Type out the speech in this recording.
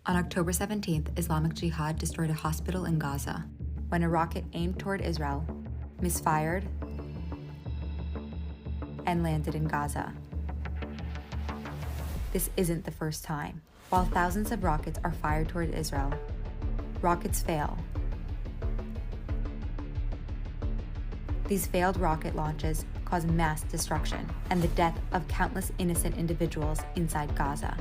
On October 17th, Islamic Jihad destroyed a hospital in Gaza when a rocket aimed toward Israel misfired and landed in Gaza. This isn't the first time. While thousands of rockets are fired toward Israel, rockets fail. These failed rocket launches cause mass destruction and the death of countless innocent individuals inside Gaza.